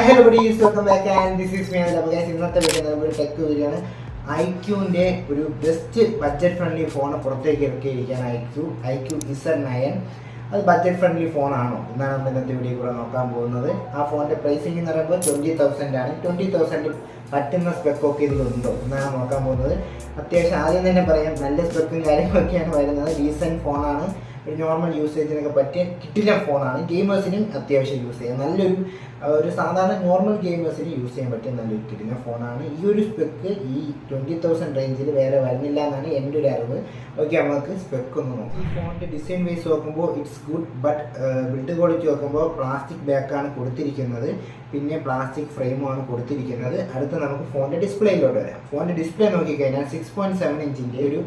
Hello buddies, welcome back and this is me and guys. ഇന്നത്തെ video നമ്മൾ tech video ആണ്. iQന്റെ ഒരു best budget friendly phone പുറത്തേക്ക് ഇറക്കിയിരിക്കുകയാണ് iQ Z9. അത് budget friendly ഫോണാണോ എന്നാണ് നമ്മൾ ഇന്നത്തെ വീഡിയോ കൂടെ നോക്കാൻ പോകുന്നത്. ആ ഫോണിന്റെ പ്രൈസിംഗ് എന്ന് പറയുമ്പോൾ 20,000 ആണ്. 20,000 പറ്റുന്ന സ്പെക്കൊക്കെ ഇതിലുണ്ടോ എന്നാണ് നോക്കാൻ പോകുന്നത്. അത്യാവശ്യം ആദ്യം തന്നെ പറയാം, നല്ല സ്പെക്കും കാര്യങ്ങളൊക്കെയാണ് വരുന്നത്. ഡീസൻറ്റ് ഫോണാണ്, ഒരു നോർമൽ യൂസേജിനൊക്കെ പറ്റിയ കിട്ടില്ല ഫോണാണ്. ഗെയിമേഴ്സിനും അത്യാവശ്യം യൂസ് ചെയ്യാം. നല്ലൊരു സാധാരണ നോർമൽ ഗെയിമേഴ്സിന് യൂസ് ചെയ്യാൻ പറ്റിയ നല്ലൊരു കിട്ടില്ല ഫോണാണ്. ഈ ഒരു സ്പെക്ക് ഈ 20,000 റേഞ്ചിൽ വേറെ വരുന്നില്ല എന്നാണ് എൻ്റെ ഒരു അറിവ്. ഓക്കെ, നമുക്ക് സ്പെക്ക് ഒന്ന് നോക്കാം. ഈ ഫോണിൻ്റെ ഡിസൈൻ വൈസ് നോക്കുമ്പോൾ it's good, but build quality നോക്കുമ്പോൾ പ്ലാസ്റ്റിക് ബാക്കാണ് കൊടുത്തിരിക്കുന്നത്, പിന്നെ പ്ലാസ്റ്റിക് ഫ്രെയിമാണ് കൊടുത്തിരിക്കുന്നത്. അടുത്ത് നമുക്ക് ഫോണിൻ്റെ ഡിസ്പ്ലേയിലോട്ട് വരാം. ഫോണിൻ്റെ ഡിസ്പ്ലേ നോക്കിക്കഴിഞ്ഞാൽ 6.7 ഇഞ്ചിൻ്റെ ഒരു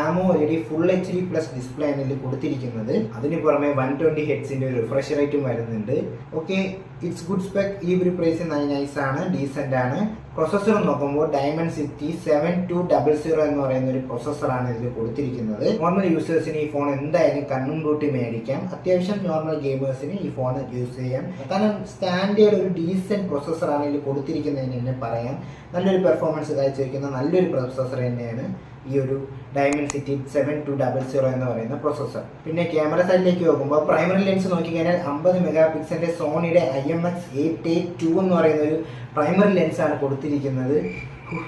AMOLED full HD plus display ആണ് ഇതിൽ കൊടുത്തിരിക്കുന്നത്. അതിന് പുറമെ 120 ഹെഡ്സിൻ്റെ ഒരു റിഫ്രഷ് റേറ്റും വരുന്നുണ്ട്. Okay, it's good spec. ഈ ഒരു പ്രൈസ് നൈസാണ്, ഡീസൻ്റ് ആണ്. പ്രൊസസ്സർ നോക്കുമ്പോൾ Dimensity 7200 എന്ന് പറയുന്ന ഒരു പ്രൊസസ്സറാണ് ഇതിൽ കൊടുത്തിരിക്കുന്നത്. നോർമൽ യൂസേഴ്സിന് ഈ ഫോൺ എന്തായാലും കണ്ണും കൂട്ടി മേടിക്കാം. അത്യാവശ്യം നോർമൽ ഗെയിമേഴ്സിന് ഈ ഫോൺ യൂസ് ചെയ്യാം. കാരണം സ്റ്റാൻഡേർഡ് ഒരു ഡീസൻറ്റ് പ്രൊസസ്സറാണ് ഇതിൽ കൊടുത്തിരിക്കുന്നതിന് തന്നെ പറയാം. നല്ലൊരു പെർഫോമൻസ് കാഴ്ചവെക്കുന്ന നല്ലൊരു പ്രൊസസ്സർ തന്നെയാണ് ഈ ഒരു Dimensity 7200 എന്ന് പറയുന്ന പ്രൊസസ്സർ. പിന്നെ ക്യാമറ സൈഡിലേക്ക് നോക്കുമ്പോൾ പ്രൈമറി ലെൻസ് നോക്കിക്കഴിഞ്ഞാൽ 50 മെഗാ പിക്സലിൻ്റെ സോണിയുടെ IMX882 എന്ന് പറയുന്ന ഒരു പ്രൈമറി ലെൻസാണ് കൊടുത്തിരിക്കുന്നത്.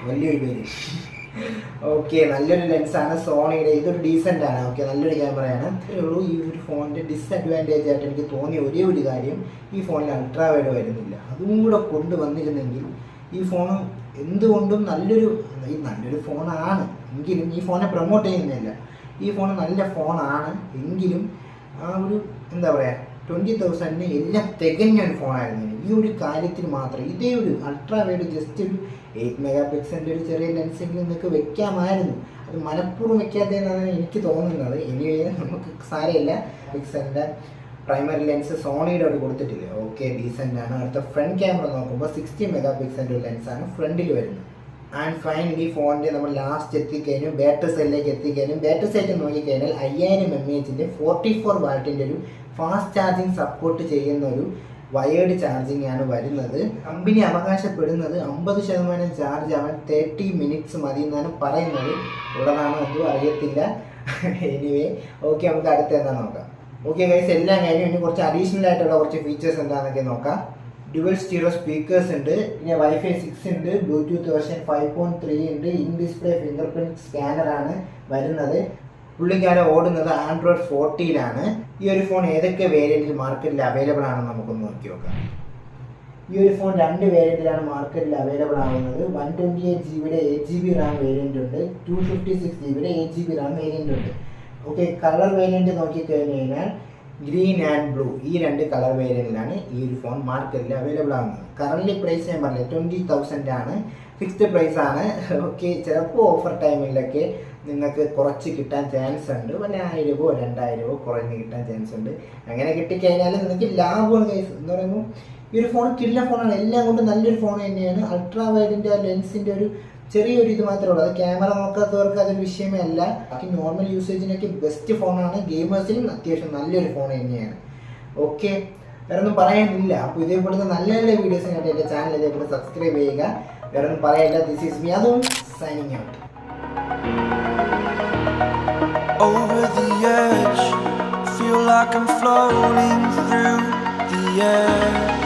വലിയൊരു പേര്. ഓക്കെ, നല്ലൊരു ലെൻസാണ് സോണിയുടെ. ഇതൊരു ഡീസൻ്റ് ആണ്. ഓക്കെ, നല്ലൊരു ക്യാമറയാണ്. ഉള്ളൂ ഈ ഒരു ഫോണിൻ്റെ ഡിസ്അഡ്വാൻറ്റേജ് ആയിട്ട് എനിക്ക് തോന്നിയ ഒരേ ഒരു കാര്യം, ഈ ഫോണിൽ അൾട്രാ വൈഡ് വരുന്നില്ല. അതും കൂടെ കൊണ്ടുവന്നിരുന്നെങ്കിൽ ഈ ഫോൺ എന്തുകൊണ്ടും നല്ലൊരു ഫോണാണ്. എങ്കിലും ഈ ഫോണിനെ പ്രൊമോട്ട് ചെയ്യുന്നില്ല. ഈ ഫോൺ നല്ല ഫോണാണ് എങ്കിലും ആ ഒരു എന്താ പറയുക, 20,000 എല്ലാം തികഞ്ഞ ഒരു ഫോണായിരുന്നു. ഈ ഒരു കാര്യത്തിൽ മാത്രം ഇതേ ഒരു അൾട്രാ വൈഡ് ജസ്റ്റ് ഒരു 8 മെഗാ പിക്സലിൻ്റെ ഒരു ചെറിയ ലെൻസെങ്കിലും നിങ്ങൾക്ക് വെക്കാമായിരുന്നു. അത് മനഃപൂർവ്വം വെക്കാത്തതെന്നാണ് എനിക്ക് തോന്നുന്നത്. ഇനി നമുക്ക് സാരമില്ല. പിക്സലിൻ്റെ പ്രൈമറി ലെൻസ് സോണിയുടെ ഒരു കൊടുത്തിട്ടില്ല. ഓക്കെ, ഡീസൻ്റ് ആണ്. അടുത്ത ഫ്രണ്ട് ക്യാമറ നോക്കുമ്പോൾ 60 മെഗാ പിക്സലിൻ്റെ ഒരു ലെൻസാണ് ഫ്രണ്ടിൽ വരുന്നത്. ആൻഡ് ഫൈനലി ഫോണിൻ്റെ നമ്മൾ ലാസ്റ്റ് എത്തിക്കഴിഞ്ഞു, ബാറ്ററി സൈഡിലേക്ക് എത്തിക്കഴിഞ്ഞു. ബാറ്ററി സൈഡ് നോക്കിക്കഴിഞ്ഞാൽ 5000 mAh 44 വാട്ടിൻ്റെ ഒരു ഫാസ്റ്റ് ചാർജിങ് സപ്പോർട്ട് ചെയ്യുന്ന ഒരു വയേർഡ് ചാർജിങ് ആണ് വരുന്നത്. കമ്പനി അവകാശപ്പെടുന്നത് 50% ചാർജ് ആവാൻ 30 മിനിറ്റ്സ് മതി എന്നാണ് പറയുന്നത്. ഉള്ളതാണോ എന്തോ അറിയത്തില്ല. എനിവേ, ഓക്കെ, നമുക്ക് അടുത്ത എന്താ നോക്കാം. ഓക്കെ ഗൈസ്, എല്ലാം കഴിഞ്ഞു. ഇനി കുറച്ച് അഡീഷണൽ ആയിട്ടുള്ള കുറച്ച് ഫീച്ചേഴ്സ് എന്താണെന്നൊക്കെ നോക്കാം. ഡ്യുവൽ സ്റ്റീരിയോ സ്പീക്കേഴ്സ് ഉണ്ട്, പിന്നെ Wi-Fi 6 ഉണ്ട്, ബ്ലൂടൂത്ത് വെർഷൻ 5.3 ഉണ്ട്, ഇൻ ഡിസ്പ്ലേ ഫിംഗർ പ്രിന്റ് സ്കാനറാണ് വരുന്നത്. പുള്ളിക്കാരൻ ഓടുന്നത് Android 14 ഈ ഒരു ഫോൺ ഏതൊക്കെ വേരിയന്റിൽ മാർക്കറ്റിൽ അവൈലബിൾ ആണെന്ന് നമുക്കൊന്ന് നോക്കി നോക്കാം. ഈ ഒരു ഫോൺ 2 വേരിയന്റിലാണ് മാർക്കറ്റിൽ അവൈലബിൾ ആവുന്നത്. 128 GB 8GB റാം വേരിയന്റ് ഉണ്ട്, 256 GB 8GB റാം വേരിയന്റ് ഉണ്ട്. ഓക്കെ, കളർ വേരിയന്റ് നോക്കിക്കഴിഞ്ഞ് കഴിഞ്ഞാൽ ഗ്രീൻ ആൻഡ് ബ്ലൂ, ഈ 2 കളർ വേരിയന്റിലാണ് ഈ ഒരു ഫോൺ മാർക്കറ്റിൽ അവൈലബിൾ ആകുന്നത്. കറന്റ് പ്രൈസ് ഞാൻ പറഞ്ഞില്ല, 20,000 ആണ്. ഫിക്സ്ഡ് പ്രൈസ് ആണ്. ഓക്കെ, ചിലപ്പോൾ ഓഫർ ടൈമിലൊക്കെ നിങ്ങൾക്ക് കുറച്ച് കിട്ടാൻ ചാൻസ് ഉണ്ട്. വല്ല 1000 2000 കുറഞ്ഞ് കിട്ടാൻ ചാൻസ് ഉണ്ട്. അങ്ങനെ കിട്ടിക്കഴിഞ്ഞാൽ നിങ്ങൾക്ക് ലാഭമാണ് കൈസ്. എന്ന് പറയുമ്പോൾ ഈ ഒരു ഫോൺ കില്ല ഫോണാണ്, എല്ലാം കൊണ്ട് നല്ലൊരു ഫോൺ തന്നെയാണ്. അൾട്രാ വൈഡിൻ്റെ ലെൻസിൻ്റെ ഒരു ചെറിയൊരു ഇത് മാത്രമേ ഉള്ളൂ. അത് ക്യാമറ നോക്കാത്തവർക്ക് അതൊരു വിഷയമേ അല്ല. ബാക്കി നോർമൽ യൂസേജിനൊക്കെ ബെസ്റ്റ് ഫോണാണ്. ഗെയിമേഴ്സിനും അത്യാവശ്യം നല്ലൊരു ഫോൺ തന്നെയാണ്. ഓക്കെ, വേറെ ഒന്നും പറയാനില്ല. അപ്പോൾ ഇതേപോലത്തെ നല്ല നല്ല വീഡിയോസിനായിട്ട് എൻ്റെ ചാനൽ ഇതേപോലെ സബ്സ്ക്രൈബ് ചെയ്യുക. വേറെ ഒന്നും പറയാനില്ല. ദിസ് ഈസ് മീ അതും signing out. Over the edge, feel like I'm floating through the air.